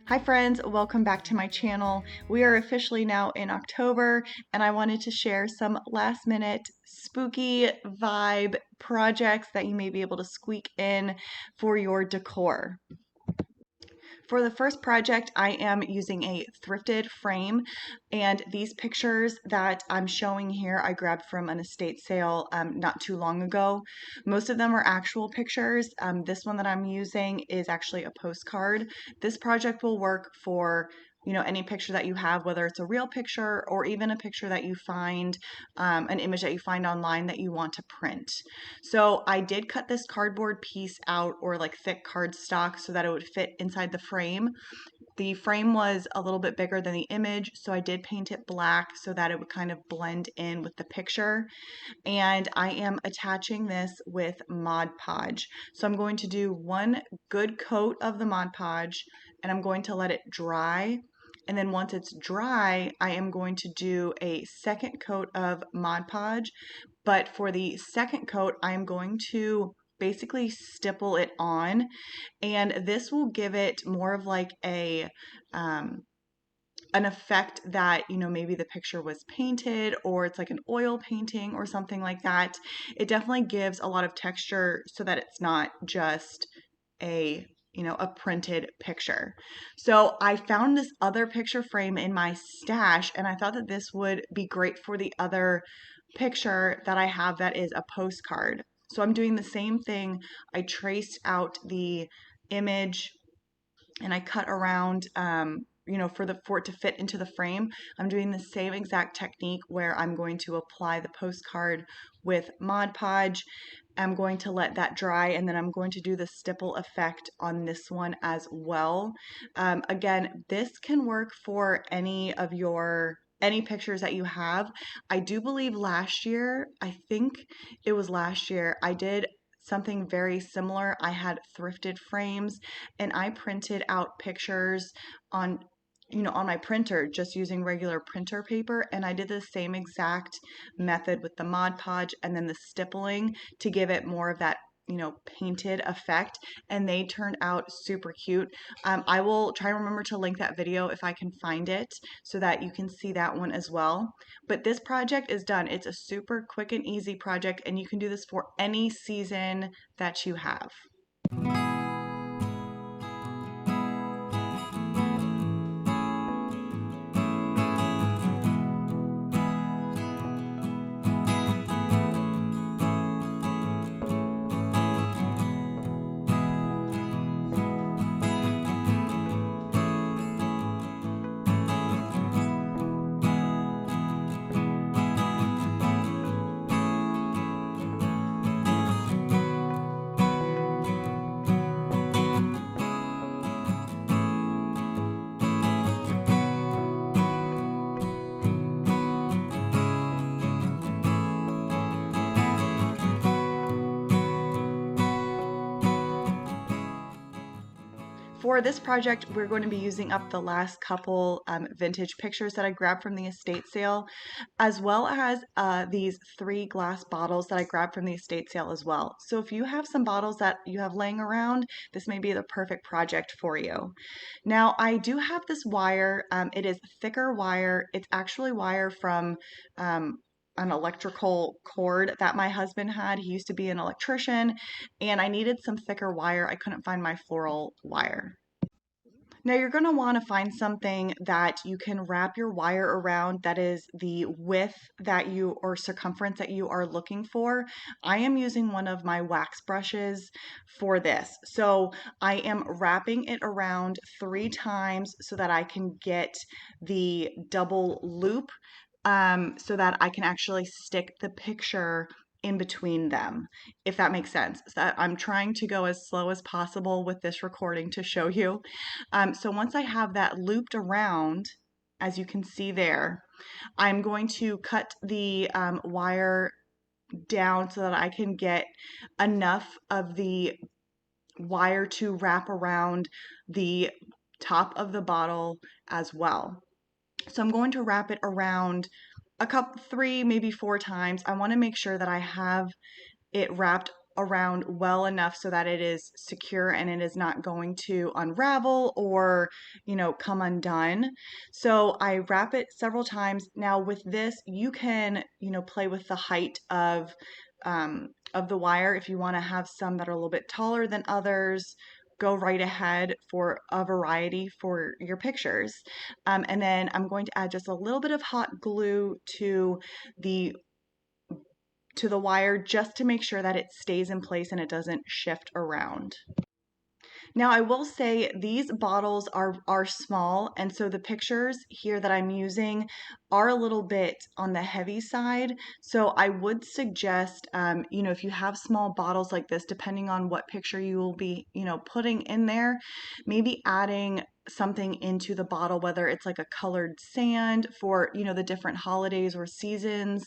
Hi friends, welcome back to my channel. We are officially now in October and I wanted to share some last minute spooky vibe projects that you may be able to squeak in for your decor. For the first project, I am using a thrifted frame, and these pictures that I'm showing here I grabbed from an estate sale not too long ago. Most of them are actual pictures. This one that I'm using is actually a postcard. This project will work for any picture that you have, whether it's a real picture or even a picture that you find, an image that you find online that you want to print. So I did cut this cardboard piece out, or like thick cardstock, so that it would fit inside the frame. The frame was a little bit bigger than the image, so I did paint it black so that it would kind of blend in with the picture. And I am attaching this with Mod Podge. So I'm going to do one good coat of the Mod Podge and I'm going to let it dry. And then once it's dry, I am going to do a second coat of Mod Podge. But for the second coat, I'm going to basically stipple it on, and this will give it more of like an effect that maybe the picture was painted, or it's like an oil painting or something like that. It definitely gives a lot of texture so that it's not just a printed picture. So I found this other picture frame in my stash, and I thought that this would be great for the other picture that I have that is a postcard. So I'm doing the same thing. I traced out the image and I cut around, for it to fit into the frame. I'm doing the same exact technique where I'm going to apply the postcard with Mod Podge. I'm going to let that dry, and then I'm going to do the stipple effect on this one as well. Again, this can work for any pictures that you have. I do believe I think it was last year, I did something very similar. I had thrifted frames and I printed out pictures on on my printer, just using regular printer paper, and I did the same exact method with the Mod Podge and then the stippling to give it more of that painted effect, and they turned out super cute. I will try and remember to link that video if I can find it so that you can see that one as well. But this project is done. It's a super quick and easy project, and you can do this for any season that you have. For this project, we're going to be using up the last couple vintage pictures that I grabbed from the estate sale, as well as these 3 glass bottles that I grabbed from the estate sale as well. So if you have some bottles that you have laying around, this may be the perfect project for you. Now, I do have this wire. It is thicker wire. It's actually wire from an electrical cord that my husband had. He used to be an electrician, and I needed some thicker wire. I couldn't find my floral wire. Now you're going to want to find something that you can wrap your wire around that is the width that you, or circumference that you are looking for. I am using one of my wax brushes for this. So I am wrapping it around 3 times so that I can get the double loop, so that I can actually stick the picture in between them, if that makes sense. So I'm trying to go as slow as possible with this recording to show you. So once I have that looped around, as you can see there, I'm going to cut the wire down so that I can get enough of the wire to wrap around the top of the bottle as well. So I'm going to wrap it around a couple, 3, maybe 4 times. I want to make sure that I have it wrapped around well enough so that it is secure and it is not going to unravel or, come undone. So I wrap it several times. Now with this, you can, play with the height of the wire. If you want to have some that are a little bit taller than others, go right ahead for a variety for your pictures. And then I'm going to add just a little bit of hot glue the to the wire just to make sure that it stays in place and it doesn't shift around. Now, I will say these bottles are small, and so the pictures here that I'm using are a little bit on the heavy side. So I would suggest, if you have small bottles like this, depending on what picture you will be, putting in there, maybe adding something into the bottle, whether it's like a colored sand for, the different holidays or seasons,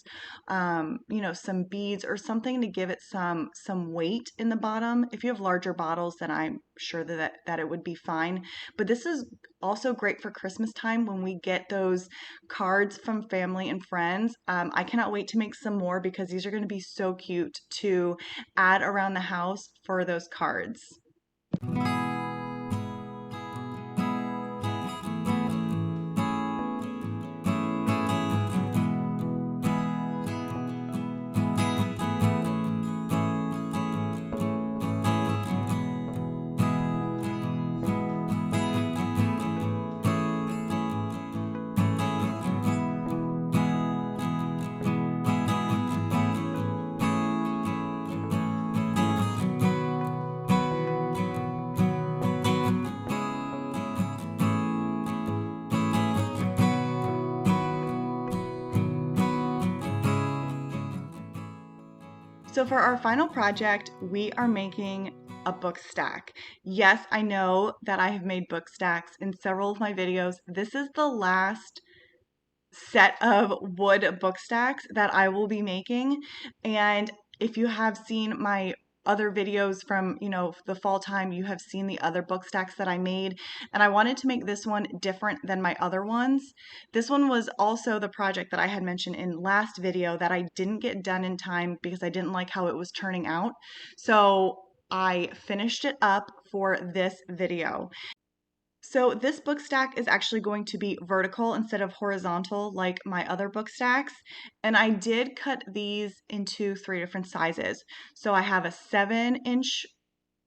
some beads or something to give it some weight in the bottom. If you have larger bottles, then I'm sure that it would be fine. But this is also great for Christmas time when we get those cards from family and friends. I cannot wait to make some more because these are going to be so cute to add around the house for those cards. So for our final project, we are making a book stack. Yes, I know that I have made book stacks in several of my videos. This is the last set of wood book stacks that I will be making. And if you have seen my other videos from, the fall time, you have seen the other book stacks that I made. And I wanted to make this one different than my other ones. This one was also the project that I had mentioned in last video that I didn't get done in time because I didn't like how it was turning out. So I finished it up for this video. So this book stack is actually going to be vertical instead of horizontal like my other book stacks. And I did cut these into 3 different sizes. So I have a 7-inch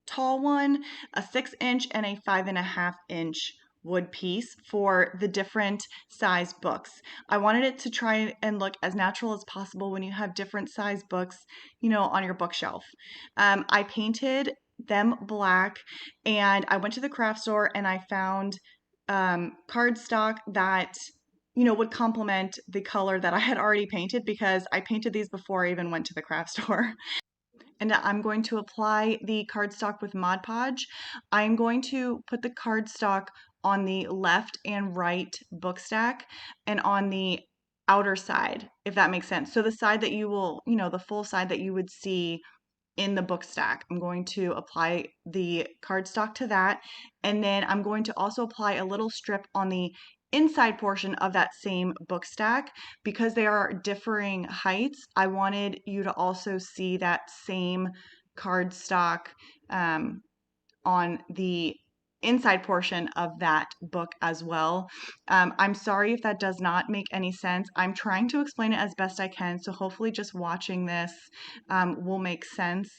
tall one, a 6-inch, and a 5.5-inch wood piece for the different size books. I wanted it to try and look as natural as possible when you have different size books, on your bookshelf. I painted them black and I went to the craft store and I found cardstock that would complement the color that I had already painted because I painted these before I even went to the craft store. And I'm going to apply the cardstock with Mod Podge. I'm going to put the cardstock on the left and right book stack and on the outer side, if that makes sense. So the side that you will, the full side that you would see in the book stack. I'm going to apply the cardstock to that. And then I'm going to also apply a little strip on the inside portion of that same book stack. Because they are differing heights, I wanted you to also see that same cardstock on the inside portion of that book as well. I'm sorry if that does not make any sense. I'm trying to explain it as best I can, so hopefully just watching this will make sense.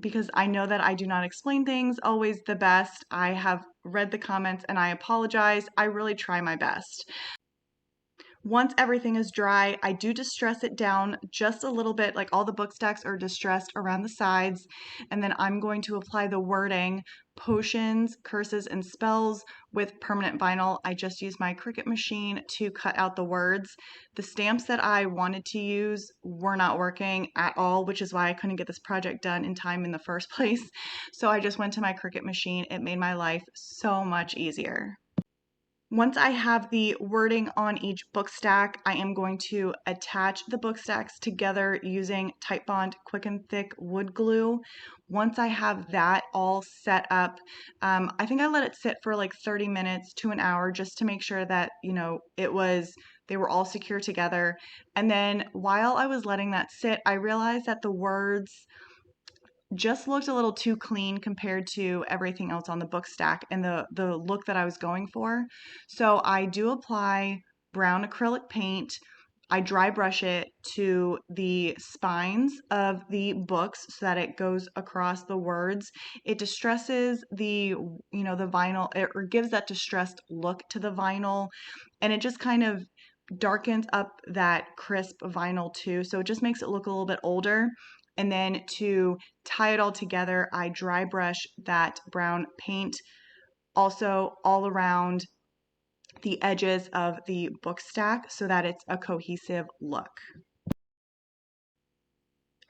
Because I know that I do not explain things always the best. I have read the comments and I apologize. I really try my best. Once everything is dry, I do distress it down just a little bit, like all the book stacks are distressed around the sides. And then I'm going to apply the wording, potions, curses, and spells with permanent vinyl. I just used my Cricut machine to cut out the words. The stamps that I wanted to use were not working at all, which is why I couldn't get this project done in time in the first place. So I just went to my Cricut machine. It made my life so much easier. Once I have the wording on each book stack, I am going to attach the book stacks together using Titebond Quick and Thick wood glue. Once I have that all set up, I think I let it sit for like 30 minutes to an hour just to make sure that, it was They were all secure together. And then while I was letting that sit, I realized that the words just looked a little too clean compared to everything else on the book stack and the look that I was going for. So I do apply brown acrylic paint. I dry brush it to the spines of the books so that it goes across the words. It distresses the vinyl, or gives that distressed look to the vinyl, and it just kind of darkens up that crisp vinyl too. So it just makes it look a little bit older. And then to tie it all together, I dry brush that brown paint also all around the edges of the book stack so that it's a cohesive look.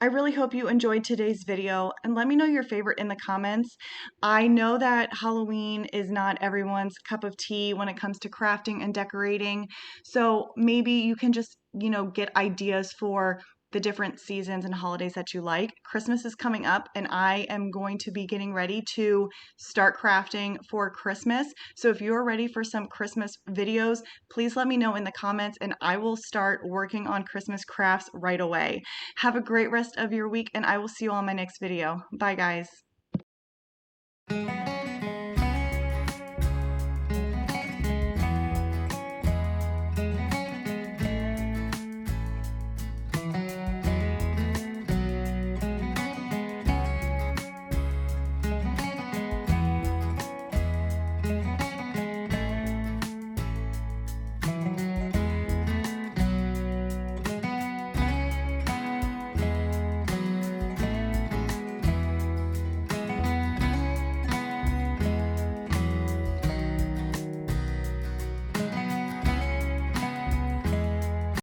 I really hope you enjoyed today's video, and let me know your favorite in the comments. I know that Halloween is not everyone's cup of tea when it comes to crafting and decorating, so maybe you can just, get ideas for the different seasons and holidays that you like. Christmas is coming up, and I am going to be getting ready to start crafting for Christmas. So if you're ready for some Christmas videos, please let me know in the comments, and I will start working on Christmas crafts right away. Have a great rest of your week, and I will see you on my next video. Bye, guys.